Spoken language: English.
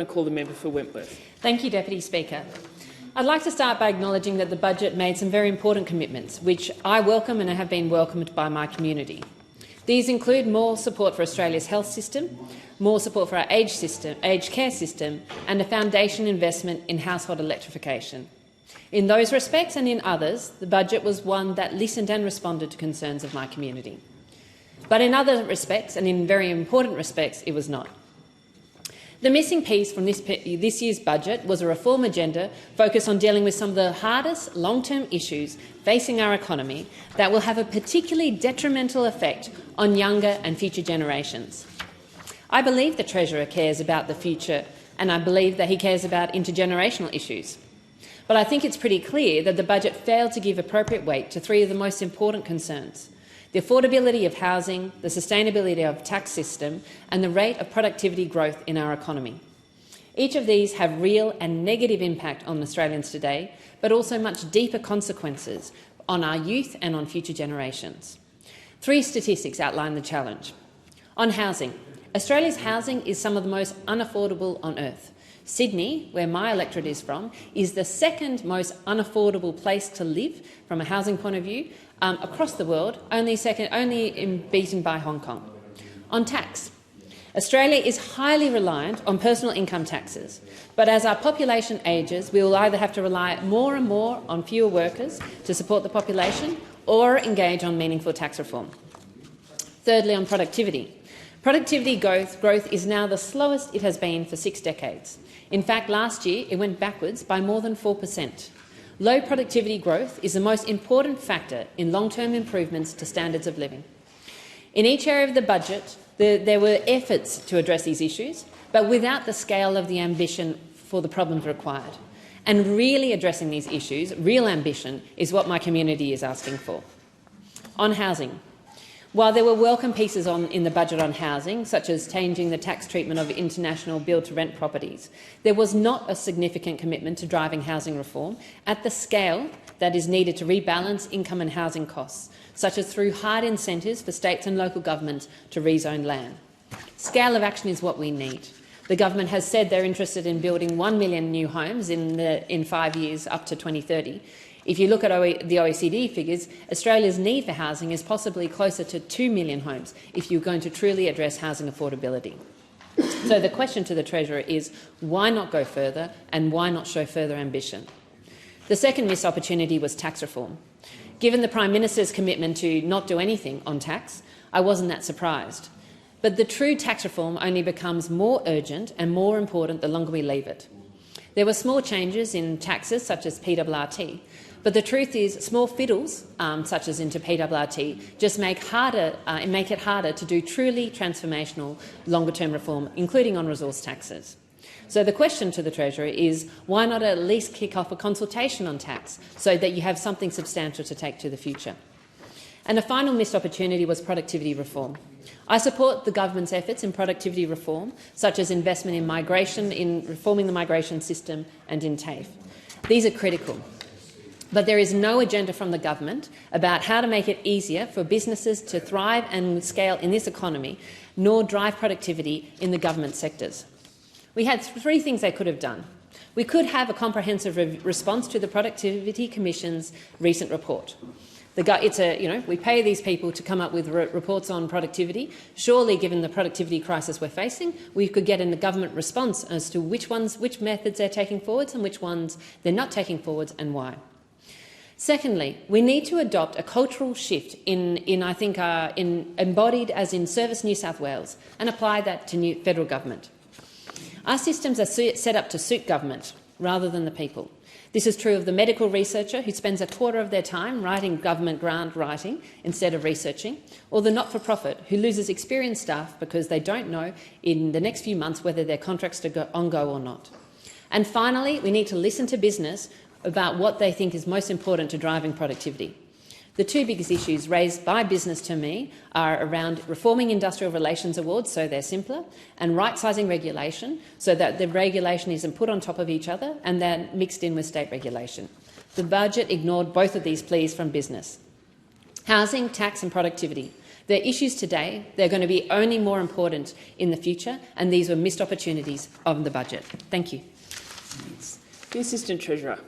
I call the member for Wentworth. Thank you, Deputy Speaker. I'd like to start by acknowledging that the budget made some very important commitments, which I welcome and have been welcomed by my community. These include more support for Australia's health system, more support for our aged care system, and a foundation investment in household electrification. In those respects and in others, the budget was one that listened and responded to concerns of my community. But in other respects, and in very important respects, it was not. The missing piece from this year's budget was a reform agenda focused on dealing with some of the hardest long-term issues facing our economy that will have a particularly detrimental effect on younger and future generations. I believe the Treasurer cares about the future, and I believe that he cares about intergenerational issues. But I think it's pretty clear that the budget failed to give appropriate weight to three of the most important concerns: the affordability of housing, the sustainability of the tax system, and the rate of productivity growth in our economy. Each of these have real and negative impact on Australians today, but also much deeper consequences on our youth and on future generations. Three statistics outline the challenge. On housing, Australia's housing is some of the most unaffordable on earth. Sydney, where my electorate is from, is the second most unaffordable place to live from a housing point of view across the world, only beaten by Hong Kong. On tax, Australia is highly reliant on personal income taxes, but as our population ages, we will either have to rely more and more on fewer workers to support the population or engage on meaningful tax reform. Thirdly, on productivity. Productivity growth is now the slowest it has been for 6 decades. In fact, last year it went backwards by more than 4%. Low productivity growth is the most important factor in long-term improvements to standards of living. In each area of the budget, there were efforts to address these issues, but without the scale of the ambition for the problems required. And really addressing these issues, real ambition, is what my community is asking for. On housing. While there were welcome pieces in the budget on housing, such as changing the tax treatment of international build-to-rent properties, there was not a significant commitment to driving housing reform at the scale that is needed to rebalance income and housing costs, such as through hard incentives for states and local governments to rezone land. Scale of action is what we need. The government has said they're interested in building 1 million new homes in 5 years up to 2030. If you look at the OECD figures, Australia's need for housing is possibly closer to 2 million homes if you're going to truly address housing affordability. So the question to the Treasurer is, why not go further and why not show further ambition? The second missed opportunity was tax reform. Given the Prime Minister's commitment to not do anything on tax, I wasn't that surprised. But the true tax reform only becomes more urgent and more important the longer we leave it. There were small changes in taxes, such as PRRT, but the truth is small fiddles, such as into PRRT, just make it harder to do truly transformational longer-term reform, including on resource taxes. So the question to the Treasurer is, why not at least kick off a consultation on tax so that you have something substantial to take to the future? And a final missed opportunity was productivity reform. I support the government's efforts in productivity reform, such as investment in migration, in reforming the migration system and in TAFE. These are critical. But there is no agenda from the government about how to make it easier for businesses to thrive and scale in this economy, nor drive productivity in the government sectors. We had three things they could have done. We could have a comprehensive response to the Productivity Commission's recent report. We pay these people to come up with reports on productivity. Surely, given the productivity crisis we're facing, we could get in the government response as to which methods they're taking forwards and which ones they're not taking forwards and why. Secondly, we need to adopt a cultural shift embodied as in Service New South Wales and apply that to federal government. Our systems are set up to suit government rather than the people. This is true of the medical researcher who spends a quarter of their time writing government grant writing instead of researching, or the not-for-profit who loses experienced staff because they don't know in the next few months whether their contracts are on go or not. And finally, we need to listen to business about what they think is most important to driving productivity. The two biggest issues raised by business to me are around reforming industrial relations awards so they're simpler, and right-sizing regulation so that the regulation isn't put on top of each other and then mixed in with state regulation. The budget ignored both of these pleas from business. Housing, tax and productivity. They're issues today. They're going to be only more important in the future, and these were missed opportunities of the budget. Thank you. The Assistant Treasurer.